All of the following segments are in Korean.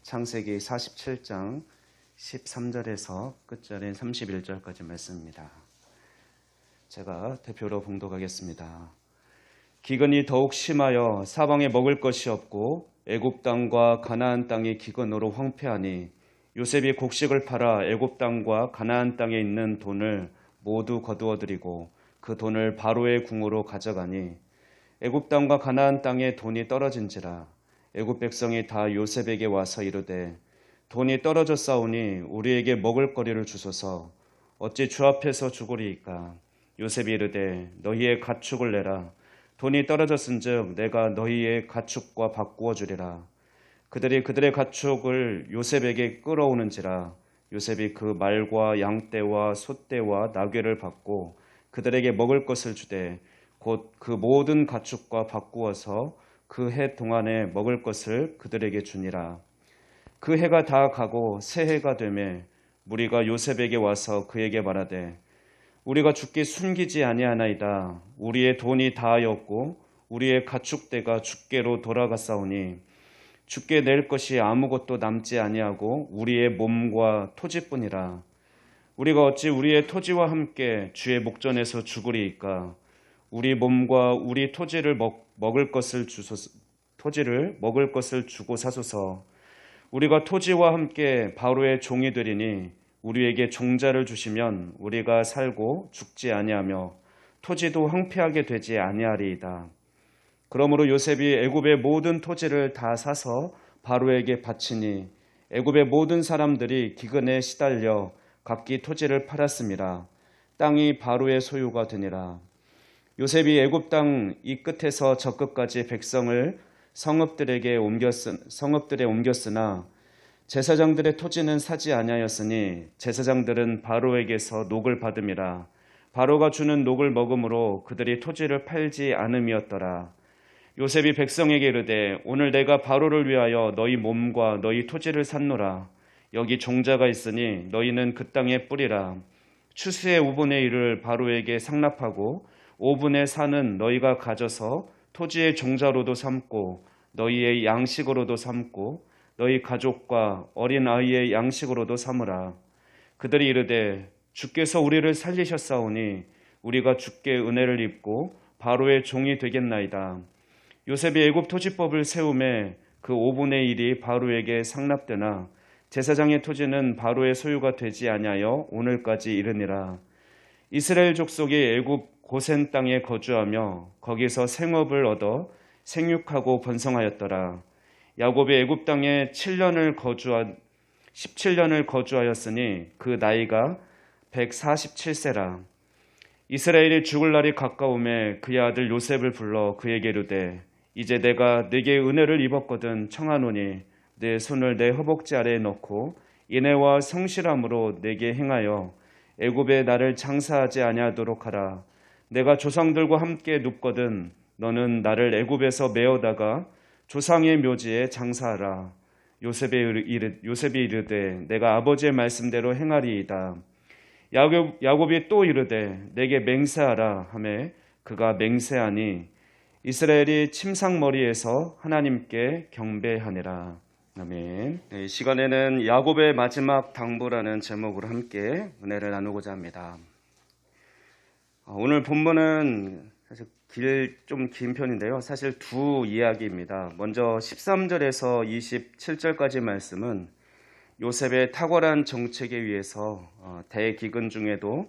창세기 47장 13절에서 끝절인 31절까지 말씀입니다. 제가 대표로 봉독하겠습니다. 기근이 더욱 심하여 사방에 먹을 것이 없고 애굽 땅과 가나안 땅이 기근으로 황폐하니 요셉이 곡식을 팔아 애굽 땅과 가나안 땅에 있는 돈을 모두 거두어들이고 그 돈을 바로의 궁으로 가져가니 애굽 땅과 가나안 땅에 돈이 떨어진지라. 애굽 백성이 다 요셉에게 와서 이르되 돈이 떨어졌사오니 우리에게 먹을 거리를 주소서. 어찌 주 앞에서 죽으리이까. 요셉이 이르되 너희의 가축을 내라. 돈이 떨어졌은즉 내가 너희의 가축과 바꾸어 주리라. 그들이 그들의 가축을 요셉에게 끌어오는지라. 요셉이 그 말과 양떼와 소떼와 나귀를 받고 그들에게 먹을 것을 주되 곧 그 모든 가축과 바꾸어서 그 해 동안에 먹을 것을 그들에게 주니라. 그 해가 다 가고 새 해가 되매 무리가 요셉에게 와서 그에게 말하되 우리가 주께 숨기지 아니하나이다. 우리의 돈이 다하였고 우리의 가축대가 주께로 돌아갔사오니 주께 낼 것이 아무것도 남지 아니하고 우리의 몸과 토지뿐이라. 우리가 어찌 우리의 토지와 함께 주의 목전에서 죽으리이까. 우리 몸과 우리 토지를 먹을 것을 주고 사소서. 우리가 토지와 함께 바로의 종이 되리니 우리에게 종자를 주시면 우리가 살고 죽지 아니하며 토지도 황폐하게 되지 아니하리이다. 그러므로 요셉이 애굽의 모든 토지를 다 사서 바로에게 바치니 애굽의 모든 사람들이 기근에 시달려 각기 토지를 팔았음이라. 땅이 바로의 소유가 되니라. 요셉이 애굽 땅 이 끝에서 저 끝까지 백성을 성읍들에 옮겼으나 제사장들의 토지는 사지 아니하였으니 제사장들은 바로에게서 녹을 받음이라. 바로가 주는 녹을 먹음으로 그들이 토지를 팔지 않음이었더라. 요셉이 백성에게 이르되 오늘 내가 바로를 위하여 너희 몸과 너희 토지를 샀노라. 여기 종자가 있으니 너희는 그 땅에 뿌리라. 추수의 5분의 1을 바로에게 상납하고 5분의 4는 너희가 가져서 토지의 종자로도 삼고 너희의 양식으로도 삼고 너희 가족과 어린 아이의 양식으로도 삼으라. 그들이 이르되 주께서 우리를 살리셨사오니 우리가 주께 은혜를 입고 바로의 종이 되겠나이다. 요셉이 애굽 토지법을 세우매 그 5분의 1이 바로에게 상납되나 제사장의 토지는 바로의 소유가 되지 아니하여 오늘까지 이르니라. 이스라엘 족속이 애굽 고센 땅에 거주하며 거기서 생업을 얻어 생육하고 번성하였더라. 야곱이 애굽 땅에 17년을 거주하였으니 그 나이가 147세라. 이스라엘이 죽을 날이 가까우매 그의 아들 요셉을 불러 그에게 이르되 이제 내가 네게 은혜를 입었거든 청하노니 내 손을 내 허벅지 아래에 넣고 인애와 성실함으로 내게 행하여 애굽에 나를 장사하지 아니하도록 하라. 내가 조상들과 함께 눕거든 너는 나를 애굽에서 메어다가 조상의 묘지에 장사하라. 요셉이 이르되 내가 아버지의 말씀대로 행하리이다. 야곱이 또 이르되 내게 맹세하라 하매 그가 맹세하니 이스라엘이 침상머리에서 하나님께 경배하니라. 아멘. 이 시간에는 야곱의 마지막 당부라는 제목으로 함께 은혜를 나누고자 합니다. 오늘 본문은 사실 좀 긴 편인데요. 사실 두 이야기입니다. 먼저 13절에서 27절까지 말씀은 요셉의 탁월한 정책에 의해서 대기근 중에도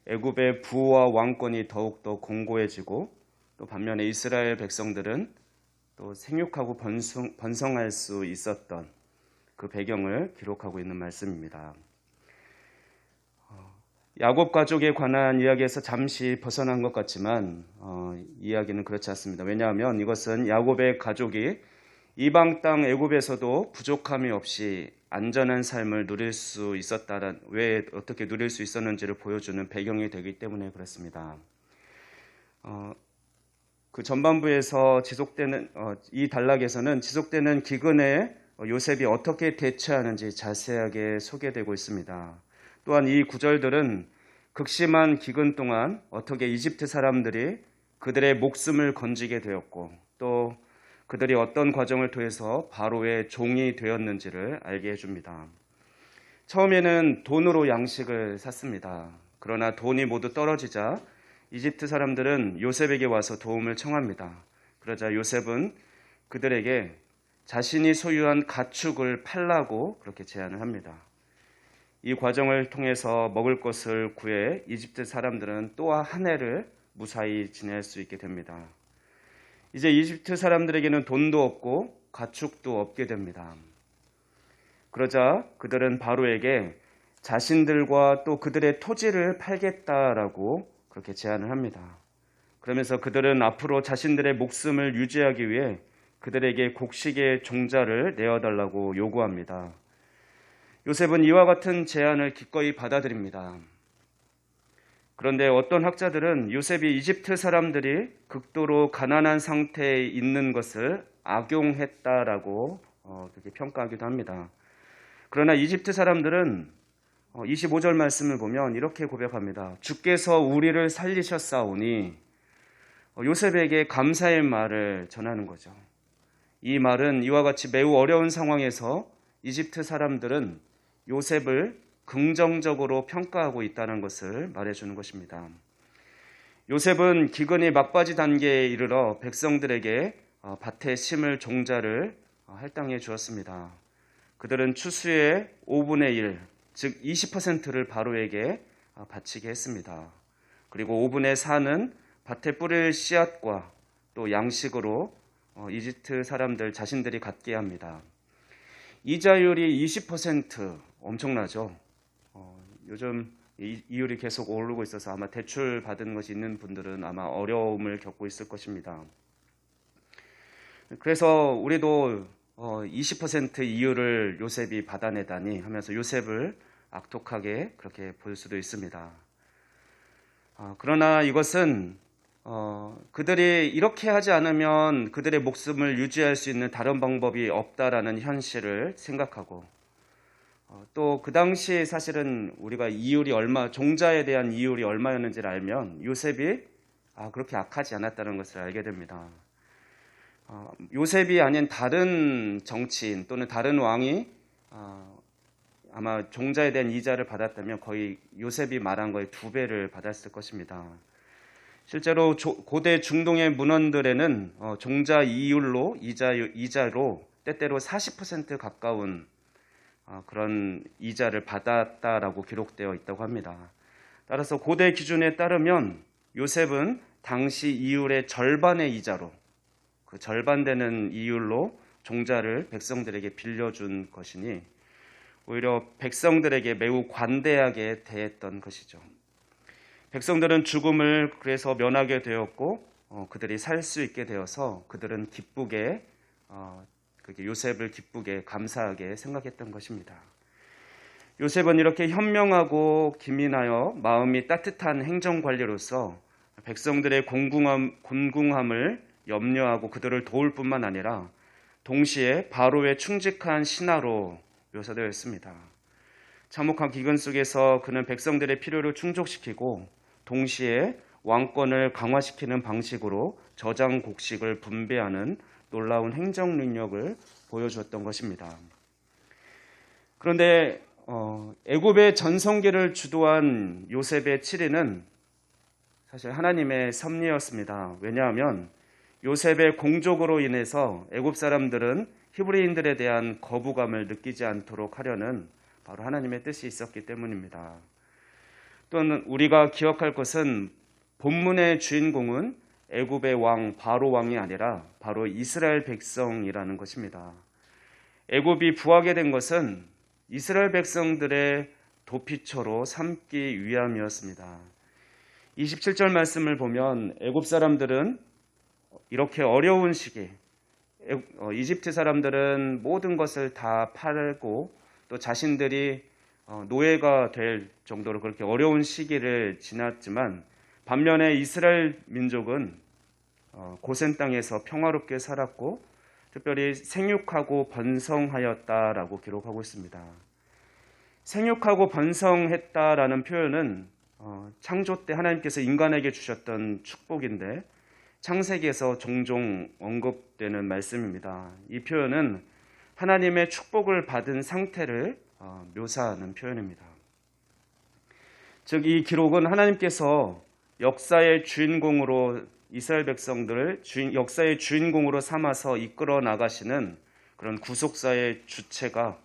애굽의 부와 왕권이 더욱더 공고해지고 또 반면에 이스라엘 백성들은 또 생육하고 번성할 수 있었던 그 배경을 기록하고 있는 말씀입니다. 야곱 가족에 관한 이야기에서 잠시 벗어난 것 같지만 이야기는 그렇지 않습니다. 왜냐하면 이것은 야곱의 가족이 이방 땅 애굽에서도 부족함이 없이 안전한 삶을 누릴 수 있었다는 왜 어떻게 누릴 수 있었는지를 보여주는 배경이 되기 때문에 그렇습니다. 그 전반부에서 지속되는 이 단락에서는 지속되는 기근에 요셉이 어떻게 대처하는지 자세하게 소개되고 있습니다. 또한 이 구절들은 극심한 기근 동안 어떻게 이집트 사람들이 그들의 목숨을 건지게 되었고 또 그들이 어떤 과정을 통해서 바로의 종이 되었는지를 알게 해줍니다. 처음에는 돈으로 양식을 샀습니다. 그러나 돈이 모두 떨어지자 이집트 사람들은 요셉에게 와서 도움을 청합니다. 그러자 요셉은 그들에게 자신이 소유한 가축을 팔라고 그렇게 제안을 합니다. 이 과정을 통해서 먹을 것을 구해 이집트 사람들은 또 한 해를 무사히 지낼 수 있게 됩니다. 이제 이집트 사람들에게는 돈도 없고 가축도 없게 됩니다. 그러자 그들은 바로에게 자신들과 또 그들의 토지를 팔겠다라고 그렇게 제안을 합니다. 그러면서 그들은 앞으로 자신들의 목숨을 유지하기 위해 그들에게 곡식의 종자를 내어달라고 요구합니다. 요셉은 이와 같은 제안을 기꺼이 받아들입니다. 그런데 어떤 학자들은 요셉이 이집트 사람들이 극도로 가난한 상태에 있는 것을 악용했다라고 그렇게 평가하기도 합니다. 그러나 이집트 사람들은 25절 말씀을 보면 이렇게 고백합니다. 주께서 우리를 살리셨사오니 요셉에게 감사의 말을 전하는 거죠. 이 말은 이와 같이 매우 어려운 상황에서 이집트 사람들은 요셉을 긍정적으로 평가하고 있다는 것을 말해주는 것입니다. 요셉은 기근이 막바지 단계에 이르러 백성들에게 밭에 심을 종자를 할당해 주었습니다. 그들은 추수의 5분의 1, 즉 20%를 바로에게 바치게 했습니다. 그리고 5분의 4는 밭에 뿌릴 씨앗과 또 양식으로 이집트 사람들 자신들이 갖게 합니다. 이자율이 20% 엄청나죠. 요즘 이율이 계속 오르고 있어서 아마 대출 받은 것이 있는 분들은 아마 어려움을 겪고 있을 것입니다. 그래서 우리도 20% 이율을 요셉이 받아내다니 하면서 요셉을 악독하게 그렇게 볼 수도 있습니다. 그러나 이것은 그들이 이렇게 하지 않으면 그들의 목숨을 유지할 수 있는 다른 방법이 없다라는 현실을 생각하고 또 그 당시 사실은 우리가 이율이 종자에 대한 이율이 얼마였는지를 알면 요셉이 그렇게 악하지 않았다는 것을 알게 됩니다. 요셉이 아닌 다른 정치인 또는 다른 왕이 아마 종자에 대한 이자를 받았다면 거의 요셉이 말한 거의 2배를 받았을 것입니다. 실제로 고대 중동의 문헌들에는 종자 이율로 이자로 때때로 40% 가까운 그런 이자를 받았다라고 기록되어 있다고 합니다. 따라서 고대 기준에 따르면 요셉은 당시 이율의 절반의 이자로 그 절반 되는 이율로 종자를 백성들에게 빌려준 것이니 오히려 백성들에게 매우 관대하게 대했던 것이죠. 백성들은 죽음을 그래서 면하게 되었고 그들이 살 수 있게 되어서 그들은 기쁘게 요셉을 기쁘게 감사하게 생각했던 것입니다. 요셉은 이렇게 현명하고 기민하여 마음이 따뜻한 행정관리로서 백성들의 곤궁함을 염려하고 그들을 도울 뿐만 아니라 동시에 바로의 충직한 신하로 묘사되어 있습니다. 참혹한 기근 속에서 그는 백성들의 필요를 충족시키고 동시에 왕권을 강화시키는 방식으로 저장 곡식을 분배하는 놀라운 행정 능력을 보여주었던 것입니다. 그런데 애굽의 전성기를 주도한 요셉의 7위는 사실 하나님의 섭리였습니다. 왜냐하면 요셉의 공적으로 인해서 애굽 사람들은 히브리인들에 대한 거부감을 느끼지 않도록 하려는 바로 하나님의 뜻이 있었기 때문입니다. 또는 우리가 기억할 것은 본문의 주인공은 애굽의 왕 바로 왕이 아니라 바로 이스라엘 백성이라는 것입니다. 애굽이 부하게 된 것은 이스라엘 백성들의 도피처로 삼기 위함이었습니다. 27절 말씀을 보면 애굽 사람들은 이렇게 어려운 시기 이집트 사람들은 모든 것을 다 팔고 또 자신들이 노예가 될 정도로 그렇게 어려운 시기를 지났지만 반면에 이스라엘 민족은 고센 땅에서 평화롭게 살았고 특별히 생육하고 번성하였다라고 기록하고 있습니다. 생육하고 번성했다라는 표현은 창조 때 하나님께서 인간에게 주셨던 축복인데 창세기에서 종종 언급되는 말씀입니다. 이 표현은 하나님의 축복을 받은 상태를 묘사하는 표현입니다. 즉, 이 기록은 하나님께서 역사의 주인공으로 이스라엘 백성들을 역사의 주인공으로 삼아서 이끌어 나가시는 그런 구속사의 주체가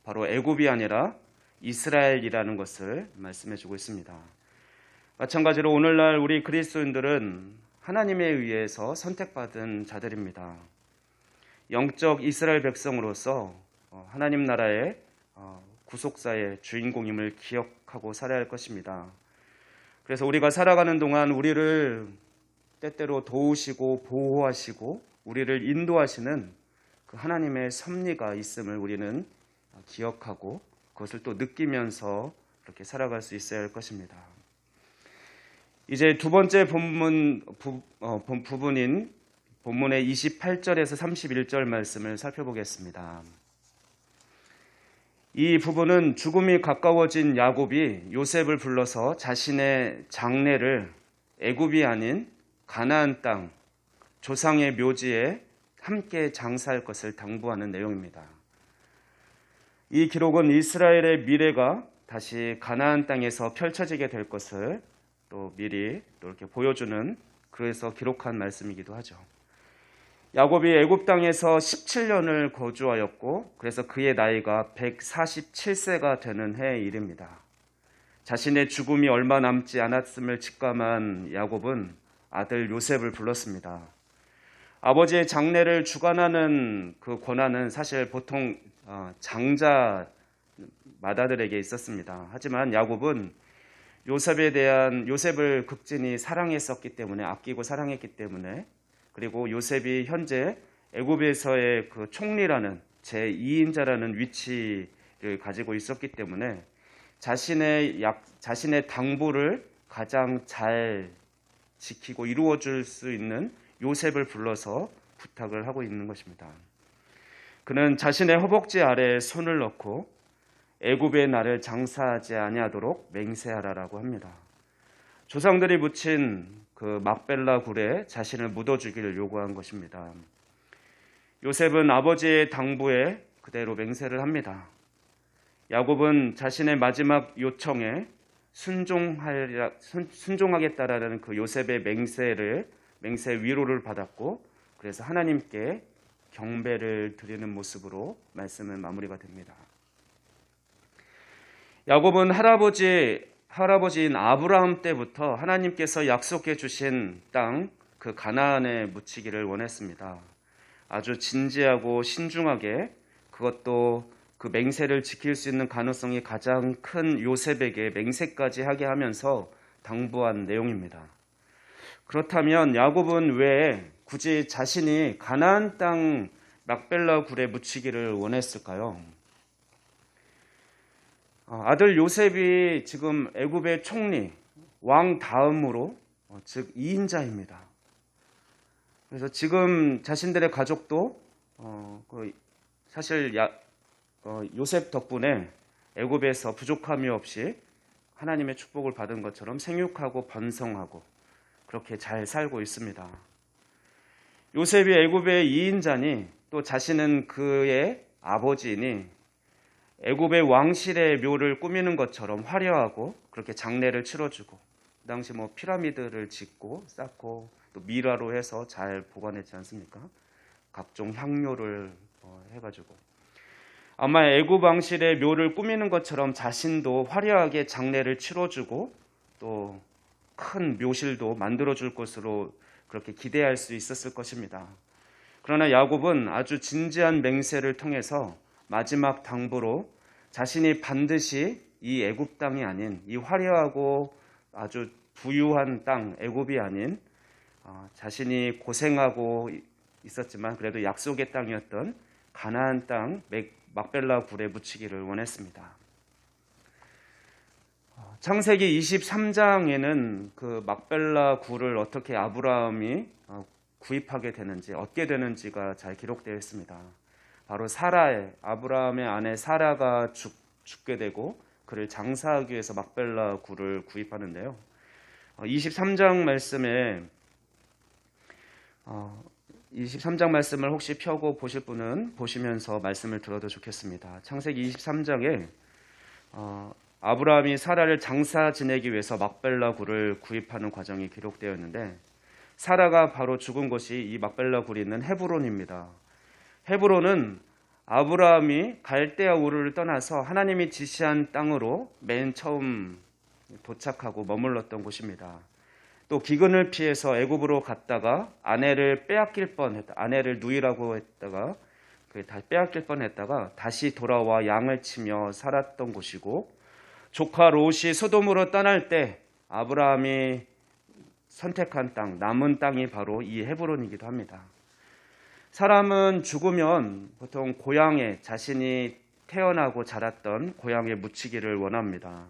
바로 애굽이 아니라 이스라엘이라는 것을 말씀해주고 있습니다. 마찬가지로 오늘날 우리 그리스도인들은 하나님에 의해서 선택받은 자들입니다. 영적 이스라엘 백성으로서 하나님 나라의 구속사의 주인공임을 기억하고 살아야 할 것입니다. 그래서 우리가 살아가는 동안 우리를 때때로 도우시고 보호하시고 우리를 인도하시는 그 하나님의 섭리가 있음을 우리는 기억하고 그것을 또 느끼면서 그렇게 살아갈 수 있어야 할 것입니다. 이제 두 번째 부분인 본문의 28절에서 31절 말씀을 살펴보겠습니다. 이 부분은 죽음이 가까워진 야곱이 요셉을 불러서 자신의 장례를 애굽이 아닌 가나안 땅 조상의 묘지에 함께 장사할 것을 당부하는 내용입니다. 이 기록은 이스라엘의 미래가 다시 가나안 땅에서 펼쳐지게 될 것을 또 미리 또 이렇게 보여주는, 그래서 기록한 말씀이기도 하죠. 야곱이 애굽 땅에서 17년을 거주하였고 그래서 그의 나이가 147세가 되는 해의 일입니다. 자신의 죽음이 얼마 남지 않았음을 직감한 야곱은 아들 요셉을 불렀습니다. 아버지의 장례를 주관하는 그 권한은 사실 보통 장자 마다들에게 있었습니다. 하지만 야곱은 요셉을 극진히 사랑했었기 때문에, 아끼고 사랑했기 때문에, 그리고 요셉이 현재 애굽에서의 그 총리라는 제2인자라는 위치를 가지고 있었기 때문에 자신의 당부를 가장 잘 지키고 이루어줄 수 있는 요셉을 불러서 부탁을 하고 있는 것입니다. 그는 자신의 허벅지 아래에 손을 넣고 애굽의 나를 장사하지 아니하도록 맹세하라라고 합니다. 조상들이 묻힌 그 막벨라 굴에 자신을 묻어주기를 요구한 것입니다. 요셉은 아버지의 당부에 그대로 맹세를 합니다. 야곱은 자신의 마지막 요청에 순종하겠다라는 그 요셉의 맹세 위로를 받았고, 그래서 하나님께 경배를 드리는 모습으로 말씀은 마무리가 됩니다. 야곱은 할아버지인 아브라함 때부터 하나님께서 약속해 주신 땅, 그 가나안에 묻히기를 원했습니다. 아주 진지하고 신중하게, 그것도 그 맹세를 지킬 수 있는 가능성이 가장 큰 요셉에게 맹세까지 하게 하면서 당부한 내용입니다. 그렇다면 야곱은 왜 굳이 자신이 가나안 땅 막벨라 굴에 묻히기를 원했을까요? 아들 요셉이 지금 애굽의 총리, 왕 다음으로 즉 2인자입니다. 그래서 지금 자신들의 가족도 사실 요셉 덕분에 애굽에서 부족함이 없이 하나님의 축복을 받은 것처럼 생육하고 번성하고 그렇게 잘 살고 있습니다. 요셉이 애굽의 2인자니 또 자신은 그의 아버지니 애굽의 왕실의 묘를 꾸미는 것처럼 화려하고 그렇게 장례를 치러주고, 그 당시 피라미드를 짓고 쌓고 또 미라로 해서 잘 보관했지 않습니까? 각종 향료를 해가지고 아마 애굽 왕실의 묘를 꾸미는 것처럼 자신도 화려하게 장례를 치러주고 또 큰 묘실도 만들어줄 것으로 그렇게 기대할 수 있었을 것입니다. 그러나 야곱은 아주 진지한 맹세를 통해서 마지막 당부로 자신이 반드시 이 애굽 땅이 아닌, 이 화려하고 아주 부유한 땅 애굽이 아닌 자신이 고생하고 있었지만 그래도 약속의 땅이었던 가나안 땅 막벨라 굴에 묻히기를 원했습니다. 창세기 23장에는 그 막벨라 굴을 어떻게 아브라함이 구입하게 되는지, 얻게 되는지가 잘 기록되어 있습니다. 바로 아브라함의 아내 사라가 죽게 되고 그를 장사하기 위해서 막벨라 굴을 구입하는데요. 23장 말씀에 23장 말씀을 혹시 펴고 보실 분은 보시면서 말씀을 들어도 좋겠습니다. 창세기 23장에 아브라함이 사라를 장사 지내기 위해서 막벨라 굴을 구입하는 과정이 기록되어 있는데, 사라가 바로 죽은 곳이 이 막벨라 굴이 있는 헤브론입니다. 헤브론은 아브라함이 갈대아 우르를 떠나서 하나님이 지시한 땅으로 맨 처음 도착하고 머물렀던 곳입니다. 또 기근을 피해서 애굽으로 갔다가 아내를 빼앗길 뻔했다. 아내를 누이라고 했다가 다 빼앗길 뻔했다가 다시 돌아와 양을 치며 살았던 곳이고, 조카 롯이 소돔으로 떠날 때 아브라함이 선택한 땅, 남은 땅이 바로 이 헤브론이기도 합니다. 사람은 죽으면 보통 고향에, 자신이 태어나고 자랐던 고향에 묻히기를 원합니다.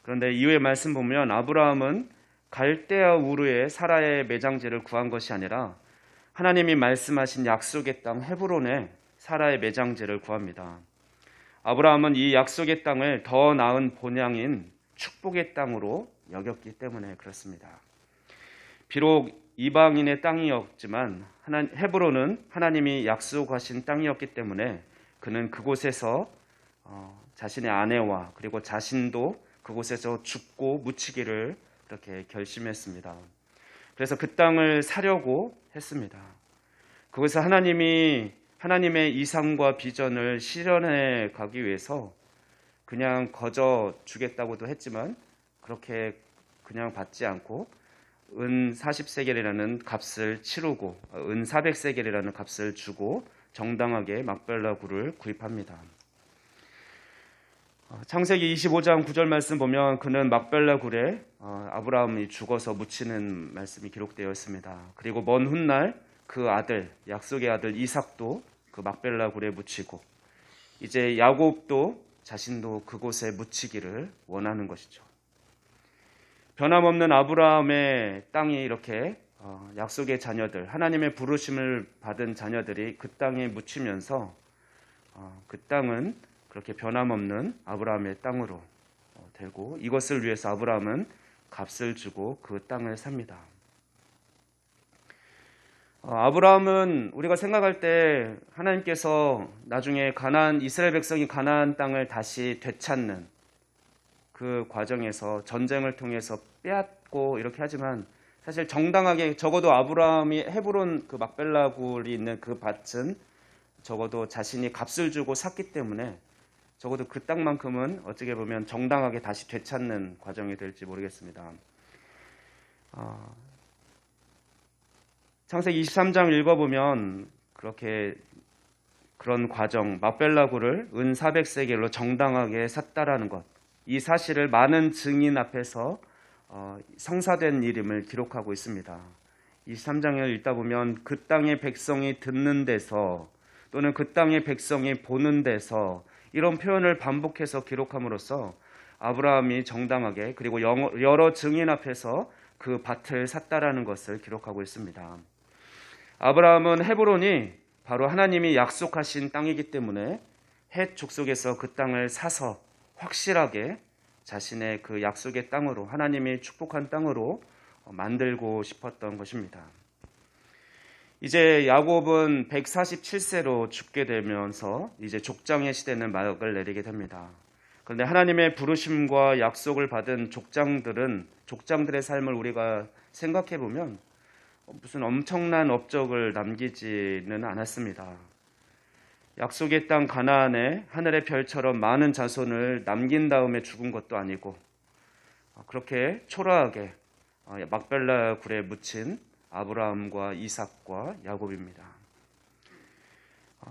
그런데 이후의 말씀 보면 아브라함은 갈대아 우르에 사라의 매장지를 구한 것이 아니라 하나님이 말씀하신 약속의 땅 헤브론에 사라의 매장지를 구합니다. 아브라함은 이 약속의 땅을 더 나은 본향인 축복의 땅으로 여겼기 때문에 그렇습니다. 비록 이방인의 땅이었지만 헤브론은 하나님이 약속하신 땅이었기 때문에 그는 그곳에서 자신의 아내와 그리고 자신도 그곳에서 죽고 묻히기를 그렇게 결심했습니다. 그래서 그 땅을 사려고 했습니다. 그것을 하나님의 이상과 비전을 실현해 가기 위해서 그냥 거저 주겠다고도 했지만 그렇게 그냥 받지 않고 은 40세겔이라는 값을 치르고 은 400세겔이라는 값을 주고 정당하게 막벨라 굴을 구입합니다. 창세기 25장 9절 말씀 보면 그는 막벨라 굴에 아브라함이 죽어서 묻히는 말씀이 기록되어 있습니다. 그리고 먼 훗날 그 아들, 약속의 아들 이삭도 그 막벨라 굴에 묻히고, 이제 야곱도 자신도 그곳에 묻히기를 원하는 것이죠. 변함없는 아브라함의 땅이 이렇게 약속의 자녀들, 하나님의 부르심을 받은 자녀들이 그 땅에 묻히면서 그 땅은 그렇게 변함없는 아브라함의 땅으로 되고, 이것을 위해서 아브라함은 값을 주고 그 땅을 삽니다. 아브라함은 우리가 생각할 때 하나님께서 나중에 이스라엘 백성이 가나안 땅을 다시 되찾는 그 과정에서 전쟁을 통해서 빼앗고 이렇게 하지만, 사실 정당하게 적어도 아브라함이 헤브론 그 막벨라 굴이 있는 그 밭은 적어도 자신이 값을 주고 샀기 때문에 적어도 그 땅만큼은 어떻게 보면 정당하게 다시 되찾는 과정이 될지 모르겠습니다. 창세기 23장 읽어보면 그런 과정, 막벨라 굴을 은 400세겔로 정당하게 샀다라는 것, 이 사실을 많은 증인 앞에서 성사된 일임을 기록하고 있습니다. 23장을 읽다 보면 그 땅의 백성이 듣는 데서 또는 그 땅의 백성이 보는 데서, 이런 표현을 반복해서 기록함으로써 아브라함이 정당하게 그리고 여러 증인 앞에서 그 밭을 샀다라는 것을 기록하고 있습니다. 아브라함은 헤브론이 바로 하나님이 약속하신 땅이기 때문에 헷 족속에서 그 땅을 사서 확실하게 자신의 그 약속의 땅으로, 하나님이 축복한 땅으로 만들고 싶었던 것입니다. 이제 야곱은 147세로 죽게 되면서 이제 족장의 시대는 막을 내리게 됩니다. 그런데 하나님의 부르심과 약속을 받은 족장들의 삶을 우리가 생각해 보면 무슨 엄청난 업적을 남기지는 않았습니다. 약속의 땅 가나안에 하늘의 별처럼 많은 자손을 남긴 다음에 죽은 것도 아니고, 그렇게 초라하게 막벨라 굴에 묻힌 아브라함과 이삭과 야곱입니다.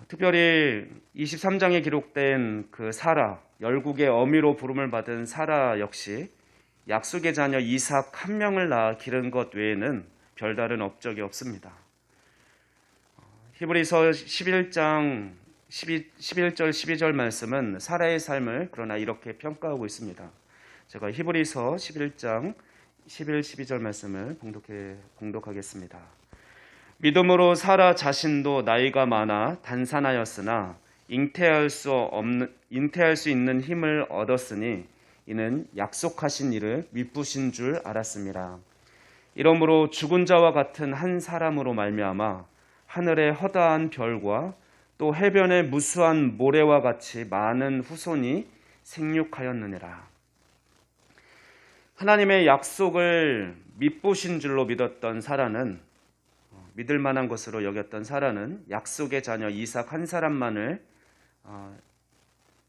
특별히 23장에 기록된 그 사라, 열국의 어미로 부름을 받은 사라 역시 약속의 자녀 이삭 한 명을 낳아 기른 것 외에는 별다른 업적이 없습니다. 히브리서 11장 11절 12절 말씀은 사라의 삶을 그러나 이렇게 평가하고 있습니다. 제가 히브리서 11장 11, 12절 말씀을 봉독하겠습니다. 믿음으로 사라 자신도 나이가 많아 단산하였으나 잉태할 수 있는 힘을 얻었으니 이는 약속하신 일을 미쁘신 줄 알았습니다. 이러므로 죽은 자와 같은 한 사람으로 말미암아 하늘의 허다한 별과 또 해변의 무수한 모래와 같이 많은 후손이 생육하였느니라. 하나님의 약속을 믿보신 줄로 믿었던 사라는, 믿을 만한 것으로 여겼던 사라는 약속의 자녀 이삭 한 사람만을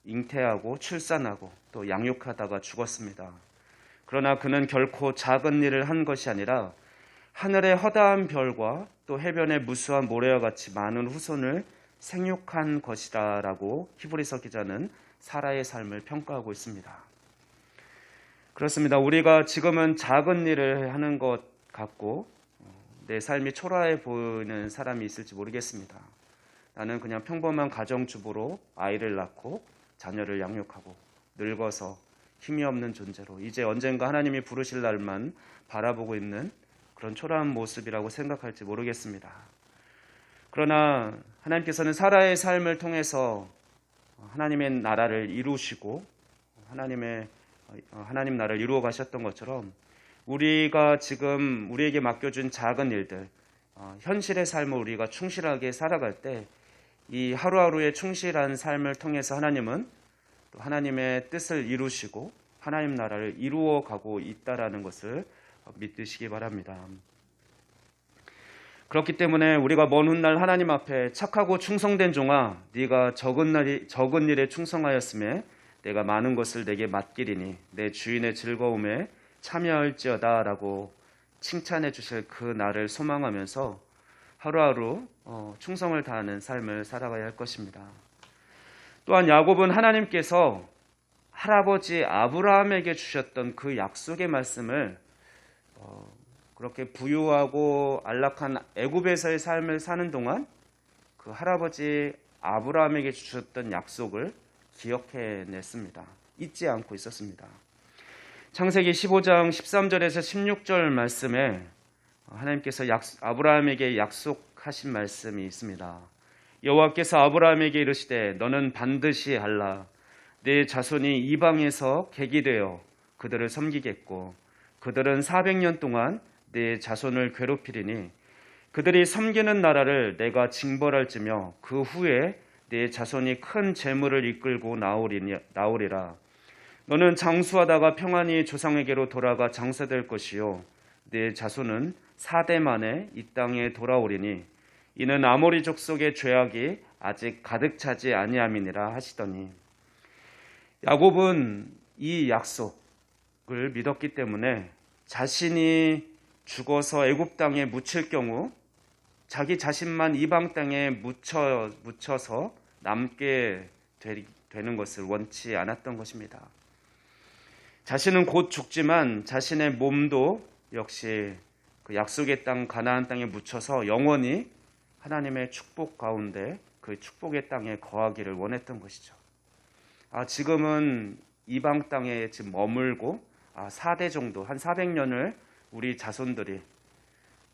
잉태하고 출산하고 또 양육하다가 죽었습니다. 그러나 그는 결코 작은 일을 한 것이 아니라 하늘의 허다한 별과 또 해변의 무수한 모래와 같이 많은 후손을 생육한 것이다라고 히브리서 기자는 사라의 삶을 평가하고 있습니다. 그렇습니다. 우리가 지금은 작은 일을 하는 것 같고 내 삶이 초라해 보이는 사람이 있을지 모르겠습니다. 나는 그냥 평범한 가정주부로 아이를 낳고 자녀를 양육하고 늙어서 힘이 없는 존재로 이제 언젠가 하나님이 부르실 날만 바라보고 있는 그런 초라한 모습이라고 생각할지 모르겠습니다. 그러나 하나님께서는 사라의 삶을 통해서 하나님의 나라를 이루시고 하나님 나라를 이루어 가셨던 것처럼 우리가 지금 우리에게 맡겨준 작은 일들, 현실의 삶을 우리가 충실하게 살아갈 때 이 하루하루의 충실한 삶을 통해서 하나님은 또 하나님의 뜻을 이루시고 하나님 나라를 이루어 가고 있다라는 것을 믿으시기 바랍니다. 그렇기 때문에 우리가 먼 훗날 하나님 앞에 착하고 충성된 종아, 네가 적은 일에 충성하였음에 내가 많은 것을 내게 맡기리니 내 주인의 즐거움에 참여할지어다 라고 칭찬해 주실 그 날을 소망하면서 하루하루 충성을 다하는 삶을 살아가야 할 것입니다. 또한 야곱은 하나님께서 할아버지 아브라함에게 주셨던 그 약속의 말씀을 그렇게 부유하고 안락한 애굽에서의 삶을 사는 동안 그 할아버지 아브라함에게 주셨던 약속을 기억해냈습니다. 잊지 않고 있었습니다. 창세기 15장 13절에서 16절 말씀에 하나님께서 아브라함에게 약속하신 말씀이 있습니다. 여호와께서 아브라함에게 이르시되 너는 반드시 알라. 내 자손이 이방에서 객이 되어 그들을 섬기겠고 그들은 400년 동안 내 자손을 괴롭히리니 그들이 섬기는 나라를 내가 징벌할지며 그 후에 내 자손이 큰 재물을 이끌고 나오리라. 너는 장수하다가 평안히 조상에게로 돌아가 장사될 것이요 내 자손은 4대 만에 이 땅에 돌아오리니 이는 아모리 족속의 죄악이 아직 가득 차지 아니함이니라 하시더니 야곱은 이 약속을 믿었기 때문에 자신이 죽어서 애굽 땅에 묻힐 경우 자기 자신만 이방 땅에 묻혀서 남게 되는 것을 원치 않았던 것입니다. 자신은 곧 죽지만 자신의 몸도 역시 그 약속의 땅 가나안 땅에 묻혀서 영원히 하나님의 축복 가운데 그 축복의 땅에 거하기를 원했던 것이죠. 지금은 이방 땅에 지금 머물고 4대 정도 한 400년을 우리 자손들이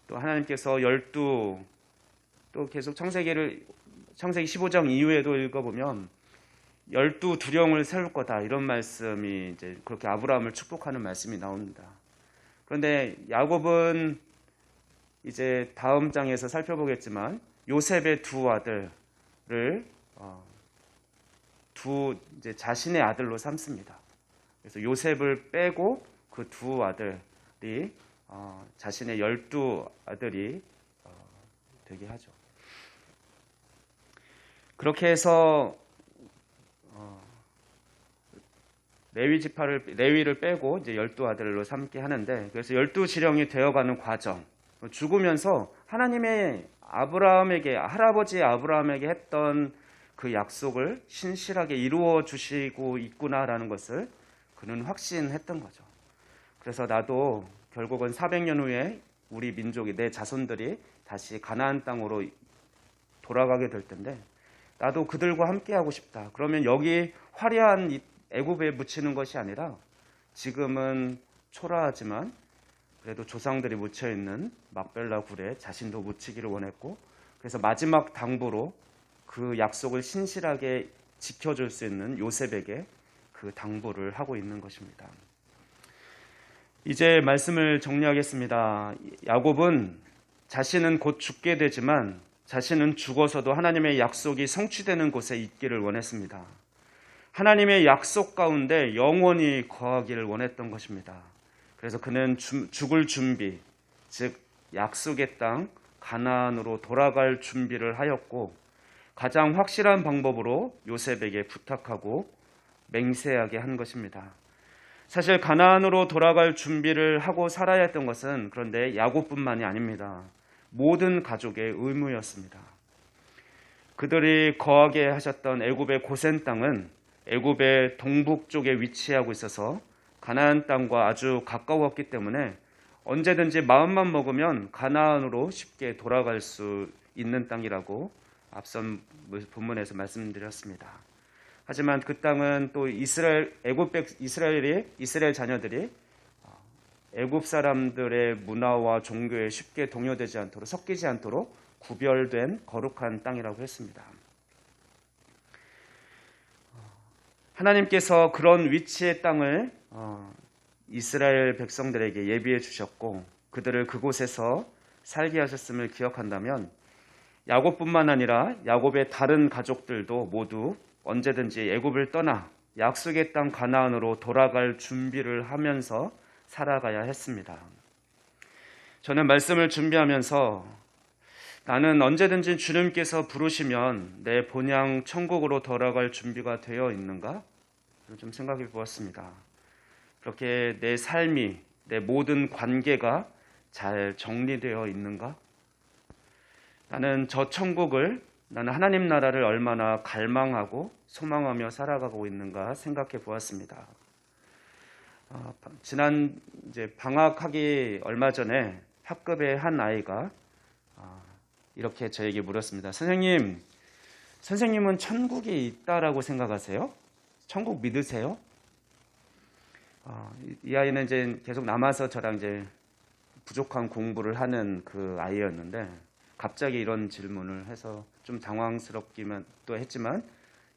또 하나님께서 또 계속 창세기 15장 이후에도 읽어보면 12두령을 세울 거다 이런 말씀이 이제 그렇게 아브라함을 축복하는 말씀이 나옵니다. 그런데 야곱은 이제 다음 장에서 살펴보겠지만 요셉의 두 아들을 이제 자신의 아들로 삼습니다. 그래서 요셉을 빼고 그 두 아들이 자신의 12아들이 되게 하죠. 그렇게 해서 레위를 빼고 이제 12아들로 삼게 하는데 그래서 12지령이 되어가는 과정, 죽으면서 하나님의 할아버지 아브라함에게 했던 그 약속을 신실하게 이루어 주시고 있구나라는 것을 그는 확신했던 거죠. 그래서 나도 결국은 400년 후에 우리 민족이 내 자손들이 다시 가나안 땅으로 돌아가게 될 텐데 나도 그들과 함께하고 싶다. 그러면 여기 화려한 애굽에 묻히는 것이 아니라 지금은 초라하지만 그래도 조상들이 묻혀있는 막벨라 굴에 자신도 묻히기를 원했고 그래서 마지막 당부로 그 약속을 신실하게 지켜줄 수 있는 요셉에게 그 당부를 하고 있는 것입니다. 이제 말씀을 정리하겠습니다. 야곱은 자신은 곧 죽게 되지만 자신은 죽어서도 하나님의 약속이 성취되는 곳에 있기를 원했습니다. 하나님의 약속 가운데 영원히 거하기를 원했던 것입니다. 그래서 그는 죽을 준비, 즉 약속의 땅 가나안으로 돌아갈 준비를 하였고, 가장 확실한 방법으로 요셉에게 부탁하고 맹세하게 한 것입니다. 사실 가나안으로 돌아갈 준비를 하고 살아야 했던 것은 그런데 야곱뿐만이 아닙니다. 모든 가족의 의무였습니다. 그들이 거하게 하셨던 애굽의 고센 땅은 애굽의 동북 쪽에 위치하고 있어서 가나안 땅과 아주 가까웠기 때문에 언제든지 마음만 먹으면 가나안으로 쉽게 돌아갈 수 있는 땅이라고 앞선 본문에서 말씀드렸습니다. 하지만 그 땅은 또 이스라엘 자녀들이 애굽 사람들의 문화와 종교에 쉽게 동요되지 않도록, 섞이지 않도록 구별된 거룩한 땅이라고 했습니다. 하나님께서 그런 위치의 땅을 이스라엘 백성들에게 예비해 주셨고 그들을 그곳에서 살게 하셨음을 기억한다면 야곱뿐만 아니라 야곱의 다른 가족들도 모두 언제든지 애굽을 떠나 약속의 땅 가나안으로 돌아갈 준비를 하면서 살아가야 했습니다. 저는 말씀을 준비하면서 나는 언제든지 주님께서 부르시면 내 본향 천국으로 돌아갈 준비가 되어 있는가? 좀 생각해 보았습니다. 그렇게 내 삶이, 내 모든 관계가 잘 정리되어 있는가? 나는 나는 하나님 나라를 얼마나 갈망하고 소망하며 살아가고 있는가 생각해 보았습니다. 지난 방학하기 얼마 전에 학급의 한 아이가 이렇게 저에게 물었습니다. 선생님은 천국이 있다라고 생각하세요? 천국 믿으세요? 이 아이는 이제 계속 남아서 저랑 부족한 공부를 하는 그 아이였는데 갑자기 이런 질문을 해서 좀 당황스럽기만 또 했지만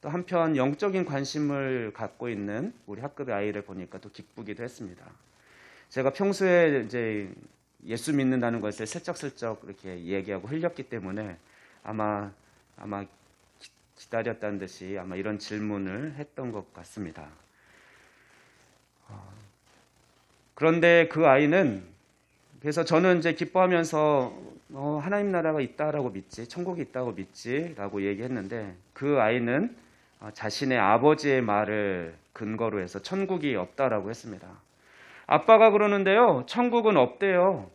또 한편 영적인 관심을 갖고 있는 우리 학급의 아이를 보니까 또 기쁘기도 했습니다. 제가 평소에 예수 믿는다는 것을 슬쩍슬쩍 이렇게 얘기하고 흘렸기 때문에 아마 기다렸다는 듯이 아마 이런 질문을 했던 것 같습니다. 그런데 그 아이는 그래서 저는 기뻐하면서 하나님 나라가 있다라고 믿지, 천국이 있다고 믿지라고 얘기했는데 그 아이는 자신의 아버지의 말을 근거로 해서 천국이 없다라고 했습니다. 아빠가 그러는데요, 천국은 없대요.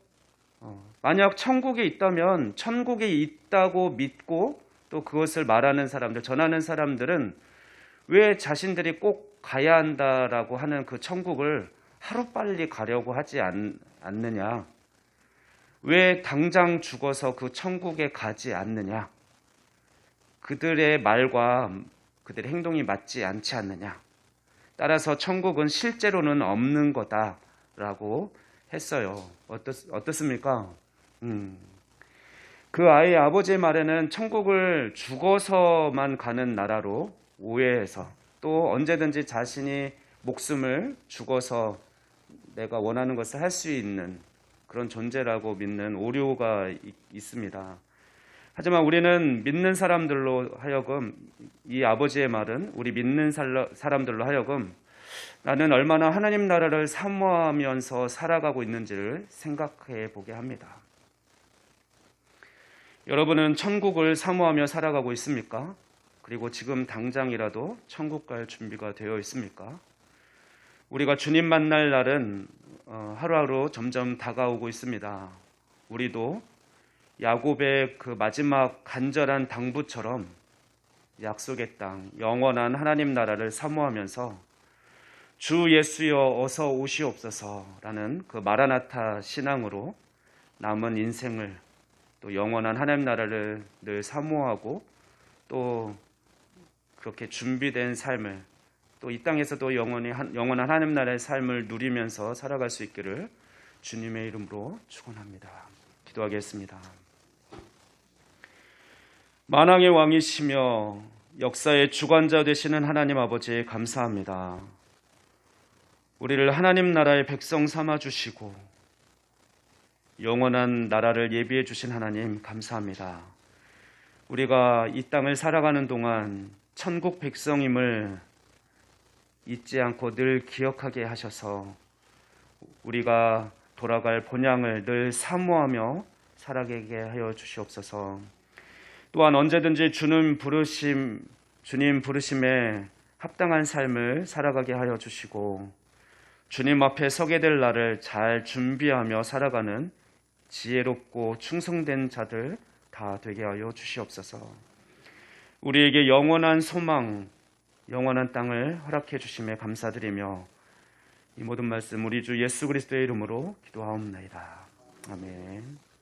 만약 천국이 있다면 천국이 있다고 믿고 또 그것을 말하는 사람들, 전하는 사람들은 왜 자신들이 꼭 가야 한다라고 하는 그 천국을 하루빨리 가려고 하지 않느냐? 왜 당장 죽어서 그 천국에 가지 않느냐? 그들의 말과 그들의 행동이 맞지 않지 않느냐? 따라서 천국은 실제로는 없는 거다라고 했어요. 어떻습니까? 그 아이의 아버지의 말에는 천국을 죽어서만 가는 나라로 오해해서 또 언제든지 자신이 목숨을 죽어서 내가 원하는 것을 할 수 있는 그런 존재라고 믿는 오류가 있습니다. 하지만 우리는 믿는 사람들로 하여금 이 아버지의 말은 우리 믿는 사람들로 하여금 나는 얼마나 하나님 나라를 사모하면서 살아가고 있는지를 생각해 보게 합니다. 여러분은 천국을 사모하며 살아가고 있습니까? 그리고 지금 당장이라도 천국 갈 준비가 되어 있습니까? 우리가 주님 만날 날은 하루하루 점점 다가오고 있습니다. 우리도 야곱의 그 마지막 간절한 당부처럼 약속의 땅, 영원한 하나님 나라를 사모하면서 주 예수여 어서 오시옵소서라는 그 마라나타 신앙으로 남은 인생을 또 영원한 하나님 나라를 늘 사모하고 또 그렇게 준비된 삶을 또 이 땅에서도 영원한 하나님 나라의 삶을 누리면서 살아갈 수 있기를 주님의 이름으로 축원합니다. 기도하겠습니다. 만왕의 왕이시며 역사의 주관자 되시는 하나님 아버지 감사합니다. 우리를 하나님 나라의 백성 삼아 주시고 영원한 나라를 예비해 주신 하나님 감사합니다. 우리가 이 땅을 살아가는 동안 천국 백성임을 잊지 않고 늘 기억하게 하셔서 우리가 돌아갈 본향을 늘 사모하며 살아가게 하여 주시옵소서. 또한 언제든지 주님 부르심에 합당한 삶을 살아가게 하여 주시고 주님 앞에 서게 될 날을 잘 준비하며 살아가는 지혜롭고 충성된 자들 다 되게 하여 주시옵소서. 우리에게 영원한 소망, 영원한 땅을 허락해 주심에 감사드리며 이 모든 말씀 우리 주 예수 그리스도의 이름으로 기도하옵나이다. 아멘.